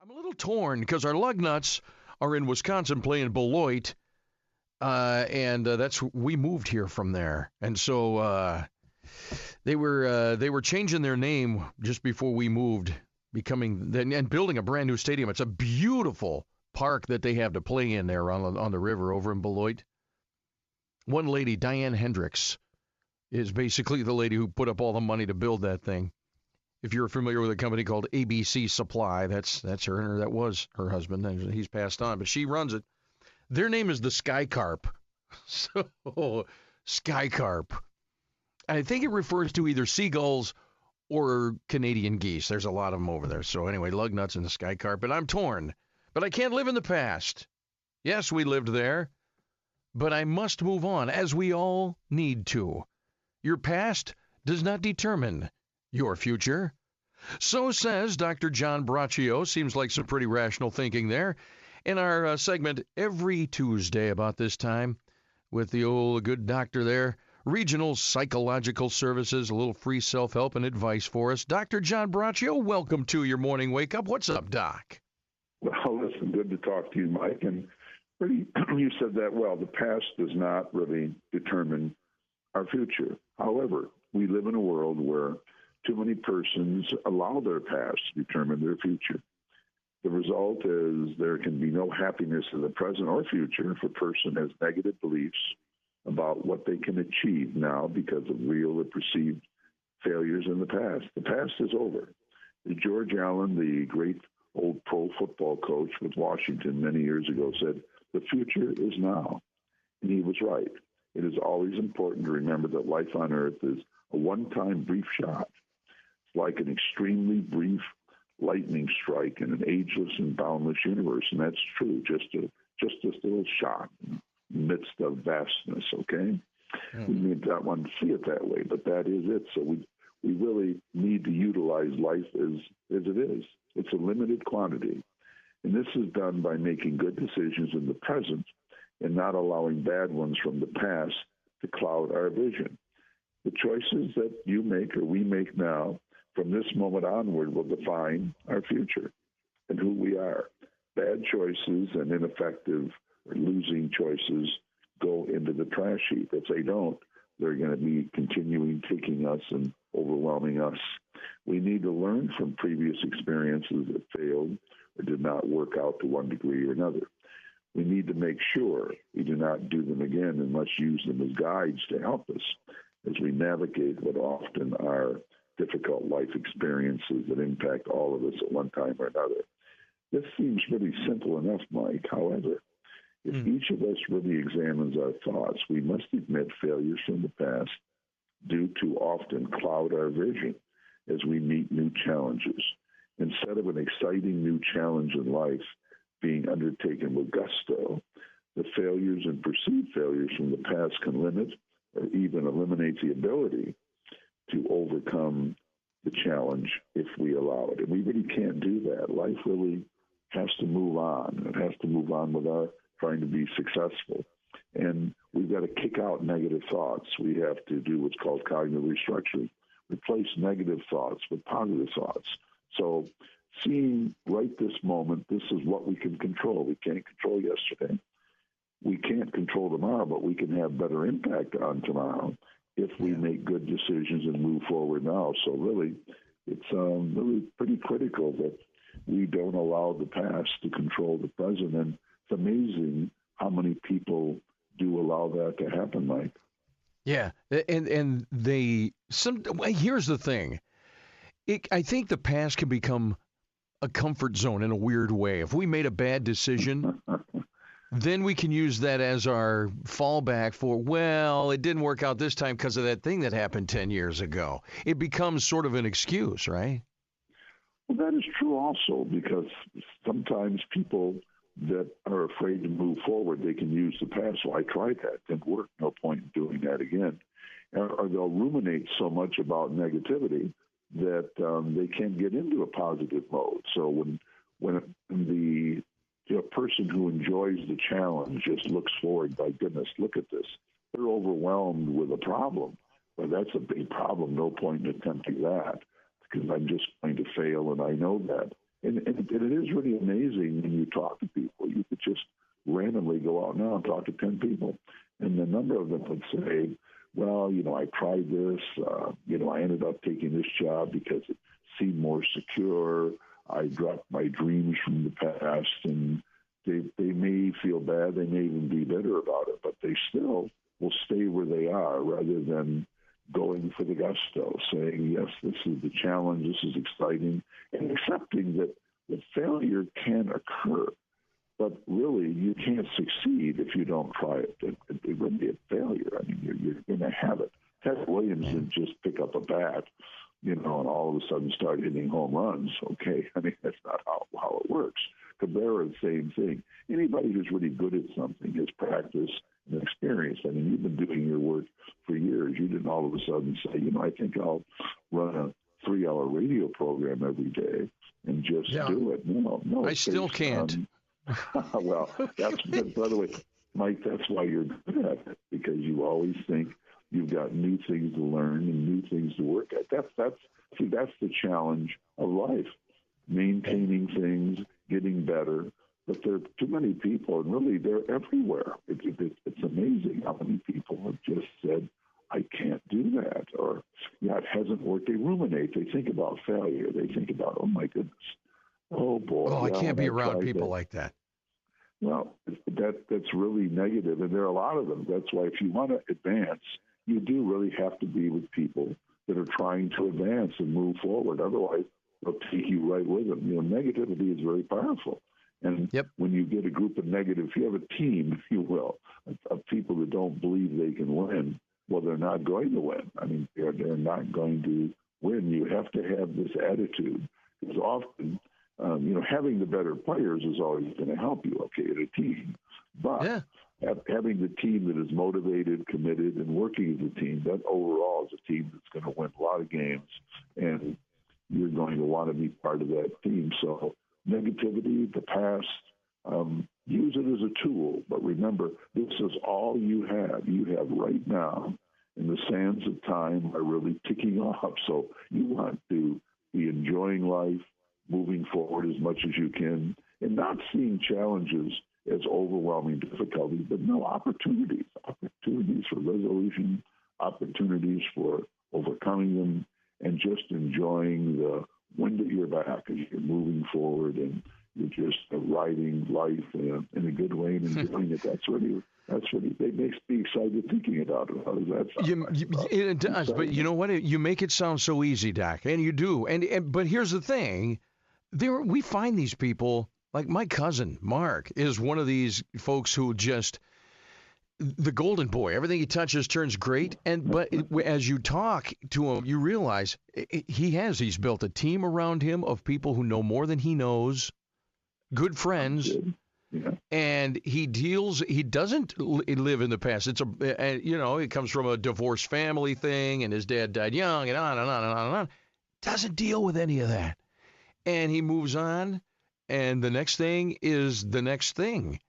I'm a little torn because our lug nuts are in Wisconsin playing Beloit, and that's we moved here from there, and so they were changing their name just before we moved, becoming and building a brand new stadium. It's a beautiful park that they have to play in there on the river over in Beloit. One lady, Diane Hendricks, is basically the lady who put up all the money to build that thing. If you're familiar with a company called ABC Supply, that's her. That was her husband, and he's passed on, but she runs it. Their name is the Sky Carp. So, Sky Carp. I think it refers to either seagulls or Canadian geese. There's a lot of them over there. So anyway, lug nuts and the Sky Carp. And I'm torn, but I can't live in the past. Yes, we lived there, but I must move on, as we all need to. Your past does not determine your future. So says Dr. John Braccio. Seems like some pretty rational thinking there. In our segment every Tuesday about this time with the old good doctor there, Regional Psychological Services, a little free self-help and advice for us. Dr. John Braccio, welcome to your morning wake-up. What's up, Doc? Well, listen, good to talk to you, Mike. And pretty, you said that well. The past does not really determine our future. However, we live in a world where too many persons allow their past to determine their future. The result is there can be no happiness in the present or future if a person has negative beliefs about what they can achieve now because of real or perceived failures in the past. The past is over. George Allen, the great old pro football coach with Washington many years ago, said, "The future is now." And he was right. It is always important to remember that life on earth is a one-time brief shot. It's like an extremely brief lightning strike in an ageless and boundless universe. And that's true, just this little shot in the midst of vastness, okay? We may not want to see it that way, but that is it. So we really need to utilize life as it is. It's a limited quantity. And this is done by making good decisions in the present and not allowing bad ones from the past to cloud our vision. The choices that you make or we make now from this moment onward will define our future and who we are. Bad choices and ineffective or losing choices go into the trash heap. If they don't, they're going to be continuing taking us and overwhelming us. We need to learn from previous experiences that failed or did not work out to one degree or another. We need to make sure we do not do them again and must use them as guides to help us as we navigate what often are difficult life experiences that impact all of us at one time or another. This seems really simple enough, Mike. However, if each of us really examines our thoughts, we must admit failures from the past do too often cloud our vision as we meet new challenges. Instead of an exciting new challenge in life being undertaken with gusto, the failures and perceived failures from the past can limit or even eliminate the ability to overcome the challenge if we allow it. And we really can't do that. Life really has to move on. It has to move on with our trying to be successful. And we've got to kick out negative thoughts. We have to do what's called cognitive restructuring. Replace negative thoughts with positive thoughts. So seeing right this moment, this is what we can control. We can't control yesterday. We can't control tomorrow, but we can have better impact on tomorrow if we make good decisions and move forward now. So really, it's really pretty critical that we don't allow the past to control the present. And it's amazing how many people do allow that to happen, Mike. Yeah, and here's the thing. I think the past can become a comfort zone in a weird way. If we made a bad decision, then we can use that as our fallback for, well, it didn't work out this time because of that thing that happened 10 years ago. It becomes sort of an excuse, right? Well, that is true also, because sometimes people that are afraid to move forward, they can use the past. Well, I tried that. Didn't work. No point in doing that again. Or they'll ruminate so much about negativity that they can't get into a positive mode. So when the person who enjoys the challenge just looks forward, by goodness, look at this. They're overwhelmed with a problem. Well, that's a big problem. No point in attempting that because I'm just going to fail, and I know that. And it is really amazing when you talk to people. You could just randomly go out now and talk to 10 people, and the number of them would say, well, I tried this, I ended up taking this job because it seemed more secure. I dropped my dreams from the past, and they may feel bad. They may even be bitter about it, but they still will stay where they are rather than going for the gusto, saying, yes, this is the challenge, this is exciting, and accepting that failure can occur. But really, you can't succeed if you don't try it. It wouldn't be a failure. I mean, you're going to have it. Ted Williams didn't just pick up a bat, and all of a sudden start hitting home runs. Okay, I mean, that's not how it works. Cabrera, the same thing. Anybody who's really good at something has practice and experience. I mean, you've been doing your work for years. You didn't all of a sudden say, I think I'll run a 3-hour radio program every day and just do it. No. I still can't. Well, by the way, Mike, that's why you're good at it, because you always think you've got new things to learn and new things to work at. That's the challenge of life, maintaining things, getting better. But there are too many people, and really they're everywhere. It's amazing how many people have just said, I can't do that, or, it hasn't worked. They ruminate. They think about failure. They think about, oh, my goodness. Oh, boy. Oh, I can't be around people like that. Well, that's really negative, and there are a lot of them. That's why if you want to advance, you do really have to be with people that are trying to advance and move forward. Otherwise, they'll take you right with them. Negativity is very powerful. And when you get a group of negative, if you have a team, if you will, of people that don't believe they can win, well, they're not going to win. I mean, they're not going to win. You have to have this attitude, because often, having the better players is always going to help you, okay, at a team. But having the team that is motivated, committed, and working as a team, that overall is a team that's going to win a lot of games, and you're going to want to be part of that team. So negativity, the past, use it as a tool. But remember, this is all you have. You have right now, and the sands of time are really ticking off. So you want to be enjoying life, moving forward as much as you can, and not seeing challenges as overwhelming difficulties, but no, opportunities for resolution, opportunities for overcoming them, and just enjoying the wind at your back as you're moving forward, and you're just riding life in a good way and enjoying it. That's really it makes me excited thinking about it. How does that sound? It does, but you know what? You make it sound so easy, Doc, and you do. But here's the thing. We find these people, like my cousin, Mark, is one of these folks who just, the golden boy, everything he touches turns great. But as you talk to him, you realize he's built a team around him of people who know more than he knows, good friends. And he doesn't live in the past. It comes from a divorced family thing, and his dad died young, and on and on and on and on. Doesn't deal with any of that. And he moves on, and the next thing is the next thing.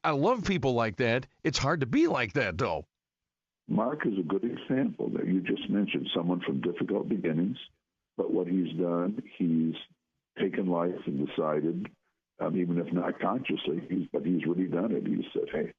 I love people like that. It's hard to be like that, though. Mark is a good example that you just mentioned, someone from difficult beginnings, but what he's done, he's taken life and decided, even if not consciously, he's really done it. He said, hey,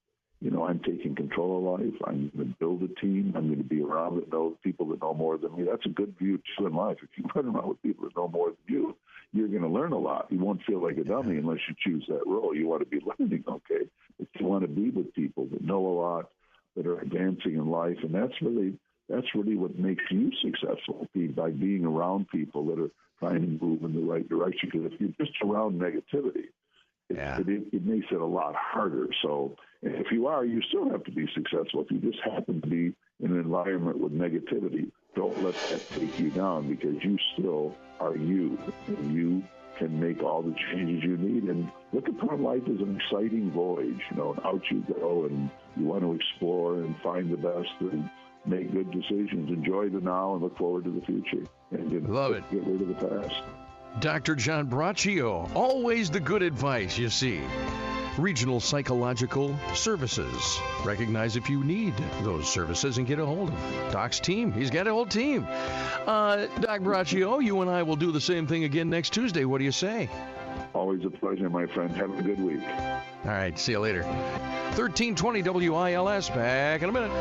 I'm taking control of life. I'm going to build a team. I'm going to be around people that know more than me. That's a good view, too, in life. If you run around with people that know more than you, you're going to learn a lot. You won't feel like a dummy unless you choose that role. You want to be learning, okay? But you want to be with people that know a lot, that are advancing in life, and that's really what makes you successful, by being around people that are trying to move in the right direction. Because if you're just around negativity, it makes it a lot harder. So if you are, you still have to be successful. If you just happen to be in an environment with negativity, don't let that take you down, because you still are you, and you can make all the changes you need. And look upon life as an exciting voyage, and out you go, and you want to explore and find the best and make good decisions. Enjoy the now and look forward to the future. And love it. Get rid of the past. Dr. John Braccio, always the good advice, you see. Regional Psychological Services. Recognize if you need those services and get a hold of Doc's team. He's got a whole team. Doc Braccio, you and I will do the same thing again next Tuesday. What do you say? Always a pleasure, my friend. Have a good week. All right, see you later. 1320 WILS, back in a minute.